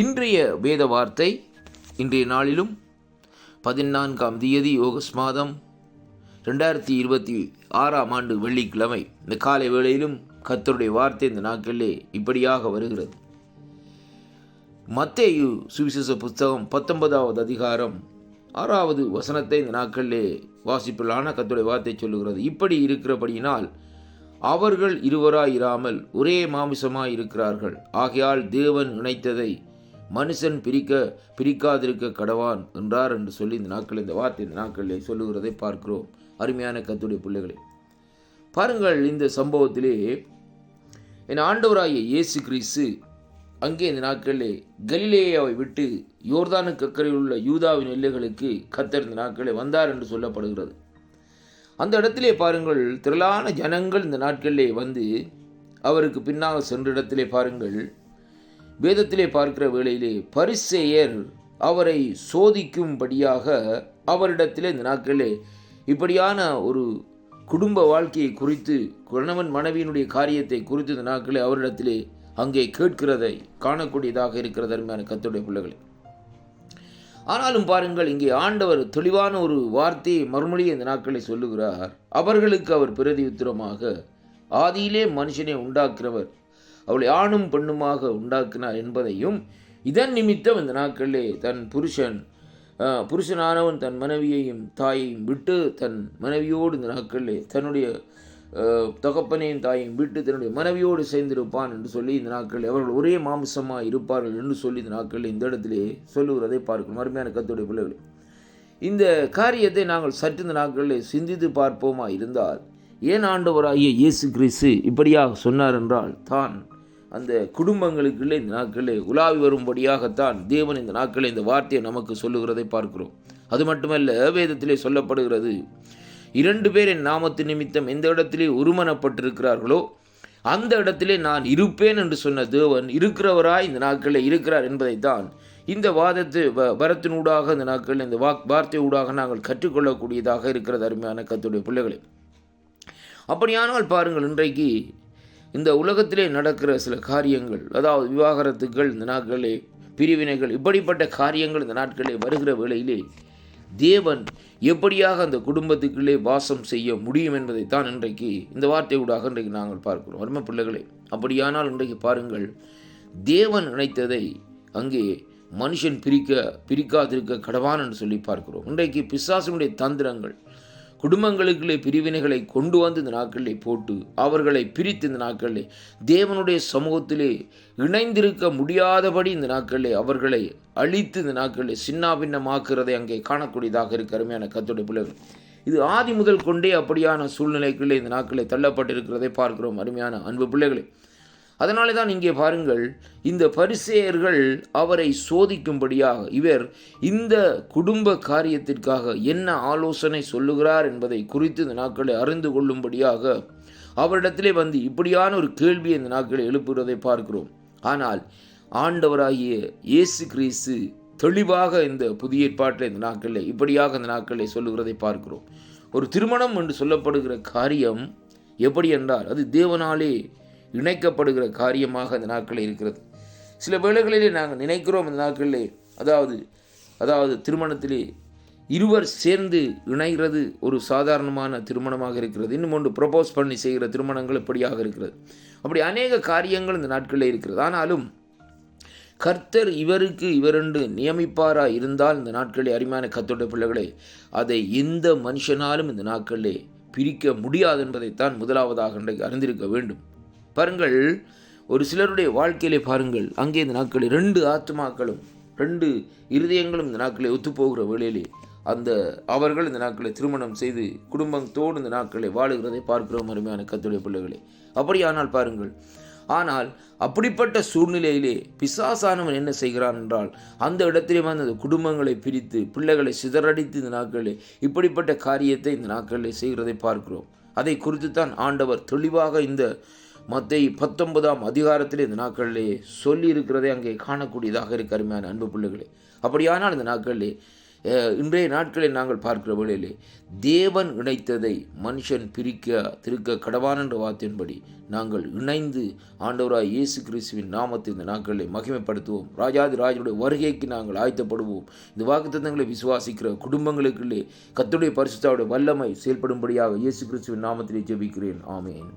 இன்றைய வேத வார்த்தை இன்றைய நாளிலும் 14ஆம் தேதி ஆகஸ்ட் மாதம் 2026ஆம் ஆண்டு வெள்ளிக்கிழமை இந்த காலை வேளையிலும் கர்த்தருடைய வார்த்தை இந்த நாட்களிலே இப்படியாக வருகிறது. மத்தேயு சுவிசேஷ புஸ்தகம் 19வது அதிகாரம் 6வது வசனத்தை இந்த நாட்களிலே வாசிப்பிலான கர்த்தருடைய வார்த்தை சொல்லுகிறது. இப்படி இருக்கிறபடியினால் அவர்கள் இருவராயிராமல் ஒரே மாமிசமாய் இருக்கிறார்கள். ஆகையால் தேவன் இணைத்ததை மனுஷன் பிரிக்காதிருக்க கடவான் என்றார் என்று சொல்லி இந்த வார்த்தை இந்த நாட்களிலே சொல்லுகிறதை பார்க்கிறோம். அருமையான கர்த்தருடைய பிள்ளைகளே, பாருங்கள், இந்த சம்பவத்திலே என் ஆண்டவராகிய இயேசு கிறிஸ்து அங்கே இந்த நாட்களிலே கலிலேயாவை விட்டு யோர்தானுக்கு அக்கறையில் உள்ள யூதாவின் எல்லைகளுக்கு கர்த்தர் இந்த நாட்களிலே வந்தார் என்று சொல்லப்படுகிறது. அந்த இடத்திலே பாருங்கள், திரளான ஜனங்கள் இந்த நாட்களிலே வந்து அவருக்கு பின்னாக சென்ற இடத்திலே பாருங்கள், வேதத்திலே பார்க்கிற வேளையிலே பரிசேயர் அவரை சோதிக்கும்படியாக அவரிடத்திலே இந்த நாட்களிலே இப்படியான ஒரு குடும்ப வாழ்க்கையை குறித்து, கணவன் மனைவியினுடைய காரியத்தை குறித்து இந்த நாட்களே அவரிடத்திலே அங்கே கேட்கிறதை காணக்கூடியதாக இருக்கிறது. அருமையான கர்த்தருடைய பிள்ளைகளே, ஆனாலும் பாருங்கள், இங்கே ஆண்டவர் தெளிவான ஒரு வார்த்தையை மறுமொழியை இந்த நாட்களை சொல்லுகிறார். அவர்களுக்கு அவர் பிரதியுத்தரமாக, ஆதியிலே மனுஷனை உண்டாக்குறவர் அவளை ஆணும் பெண்ணுமாக உண்டாக்கினார் என்பதையும், இதன் நிமித்தம் இந்த நாட்களிலே தன் புருஷனானவன் தன் மனைவியையும் தாயையும் விட்டு தன் மனைவியோடு இந்த நாட்களிலே தன்னுடைய தகப்பனையும் தாயையும் விட்டு தன்னுடைய மனைவியோடு சேர்ந்திருப்பான் என்று சொல்லி இந்த நாட்களில் அவர்கள் ஒரே மாம்சமாக இருப்பார்கள் என்று சொல்லி இந்த நாட்களில் இந்த இடத்திலே சொல்லுகிறதை பார்க்கணும். அருமையான கர்த்தருடைய பிள்ளைகளே, இந்த காரியத்தை நாங்கள் சற்று இந்த நாட்களில் சிந்தித்து பார்ப்போமா இருந்தால், ஏன் ஆண்டவராகிய இயேசு கிறிஸ்து இப்படியாக சொன்னார் என்றால், தான் அந்த குடும்பங்களுக்குள்ளே இந்த நாட்களிலே உலாவி வரும்படியாகத்தான் தேவன் இந்த நாட்களில் இந்த வார்த்தையை நமக்கு சொல்லுகிறதை பார்க்கிறோம். அது மட்டுமல்ல, வேதத்திலே சொல்லப்படுகிறது, 2 பேர் என் நாமத்து நிமித்தம் எந்த இடத்திலே ஒருமனப்பட்டிருக்கிறார்களோ அந்த இடத்திலே நான் இருப்பேன் என்று சொன்ன தேவன் இருக்கிறவராய் இந்த நாட்களில் இருக்கிறார் என்பதைத்தான் இந்த வரத்தினூடாக இந்த நாட்களில் இந்த வார்த்தை ஊடாக நாங்கள் கற்றுக்கொள்ளக்கூடியதாக இருக்கிறது. அருமையான கர்த்தருடைய பிள்ளைகளே, அப்படியானால் பாருங்கள், இன்றைக்கு இந்த உலகத்திலே நடக்கிற சில காரியங்கள், அதாவது விவாகரத்துக்கள், இந்த நாட்களிலே பிரிவினைகள், இப்படிப்பட்ட காரியங்கள் இந்த நாட்களிலே வருகிற வேளையிலே தேவன் எப்படியாக அந்த குடும்பத்துக்குள்ளே வாசம் செய்ய முடியும் என்பதைத்தான் இன்றைக்கு இந்த வார்த்தை ஊடாக இன்றைக்கு நாங்கள் பார்க்கிறோம். அருமை பிள்ளைகளே, அப்படியானால் இன்றைக்கு பாருங்கள், தேவன் இணைத்ததை அங்கே மனுஷன் பிரிக்காதிருக்க கடவான் என்று சொல்லி பார்க்கிறோம். இன்றைக்கு பிசாசுடைய தந்திரங்கள் குடும்பங்களுக்குள்ளே பிரிவினைகளை கொண்டு வந்து இந்த நாட்களிலே போட்டு அவர்களை பிரித்து இந்த நாட்களிலே தேவனுடைய சமூகத்திலே இணைந்திருக்க முடியாதபடி இந்த நாட்களிலே அவர்களை அழித்து இந்த நாட்களிலே சின்னாபின்னமாக்குறதை அங்கே காணக்கூடியதாக இருக்க அருமையான கர்த்தருடைய பிள்ளைகள். இது ஆதி முதல் கொண்டே அப்படியான சூழ்நிலைக்குள்ளே இந்த நாட்களிலே தள்ளப்பட்டிருக்கிறதை பார்க்கிறோம். அருமையான அன்பு பிள்ளைகளே, அதனாலே தான் இங்கே பாருங்கள், இந்த பரிசேயர்கள் அவரை சோதிக்கும்படியாக இவர் இந்த குடும்ப காரியத்திற்காக என்ன ஆலோசனை சொல்லுகிறார் என்பதை குறித்து இந்த நாட்களை அறிந்து கொள்ளும்படியாக அவரிடத்திலே வந்து இப்படியான ஒரு கேள்வியை இந்த நாட்களை எழுப்புகிறதை பார்க்கிறோம். ஆனால் ஆண்டவராகிய இயேசு கிறிஸ்து தெளிவாக இந்த புதிய ஏற்பாட்டில் இந்த நாட்களில் இப்படியாக இந்த நாட்களை சொல்லுகிறதை பார்க்கிறோம். ஒரு திருமணம் என்று சொல்லப்படுகிற காரியம் எப்படி என்றால், அது தேவனாலே இணைக்கப்படுகிற காரியமாக இந்த நாட்களில் இருக்கிறது. சில வேளைகளிலே நாங்கள் நினைக்கிறோம் இந்த நாட்களிலே, அதாவது திருமணத்திலே இருவர் சேர்ந்து இணைகிறது ஒரு சாதாரணமான திருமணமாக இருக்கிறது. இன்னும் ஒன்று ப்ரொபோஸ் பண்ணி செய்கிற திருமணங்கள் இப்படியாக இருக்கிறது. அப்படி அநேக காரியங்கள் இந்த நாட்களில் இருக்கிறது. ஆனாலும் கர்த்தர் இவரென்று நியமிப்பாராக இருந்தால் இந்த நாட்களிலே அருமையான கர்த்தருடைய பிள்ளைகளே, அதை எந்த மனுஷனாலும் இந்த நாட்களிலே பிரிக்க முடியாது என்பதைத்தான் முதலாவதாக இன்றைக்கு அறிந்திருக்க வேண்டும். பாருங்கள், ஒரு சிலருடைய வாழ்க்கையிலே பாருங்கள், அங்கே இந்த நாட்களில் 2 ஆத்மாக்களும் 2 இருதயங்களும் இந்த நாட்களை ஒத்துப்போகிற வேளையிலே அவர்கள் இந்த நாட்களை திருமணம் செய்து குடும்பத்தோடு இந்த நாட்களை வாழுகிறதை பார்க்கிறோம். அருமையான கர்த்தருடைய பிள்ளைகளே, அப்படியானால் பாருங்கள், ஆனால் அப்படிப்பட்ட சூழ்நிலையிலே பிசாசானவன் என்ன செய்கிறான் என்றால், அந்த இடத்திலே வந்து அந்த குடும்பங்களை பிரித்து பிள்ளைகளை சிதறடித்து இந்த நாட்களிலே இப்படிப்பட்ட காரியத்தை இந்த நாட்களிலே செய்கிறதை பார்க்கிறோம். அதை குறித்து தான் ஆண்டவர் தெளிவாக இந்த மத்தேயு 19ஆம் அதிகாரத்தில் இந்த நாட்களிலே சொல்லி இருக்கிறதை அங்கே காணக்கூடியதாக இருக்க அருமையான அன்பு பிள்ளைகளே. அப்படியானால் இந்த நாட்களிலே இன்றைய நாட்களில் நாங்கள் பார்க்கிற வேளையிலே தேவன் இணைத்ததை மனுஷன் திருக்க கடவான் என்ற வார்த்தையின்படி நாங்கள் இணைந்து ஆண்டவராய் இயேசு கிறிஸ்துவின் நாமத்தில் இந்த நாட்களை மகிமைப்படுத்துவோம். ராஜாதி ராஜனுடைய வருகைக்கு நாங்கள் ஆயத்தப்படுவோம். இந்த வாக்குத்தத்தங்களை விசுவாசிக்கிற குடும்பங்களுக்குள்ளே கர்த்தருடைய பரிசுத்தருடைய வல்லமை செயல்படும்படியாக இயேசு கிறிஸ்துவின் நாமத்திலே ஜெபிக்கிறேன். ஆமென்.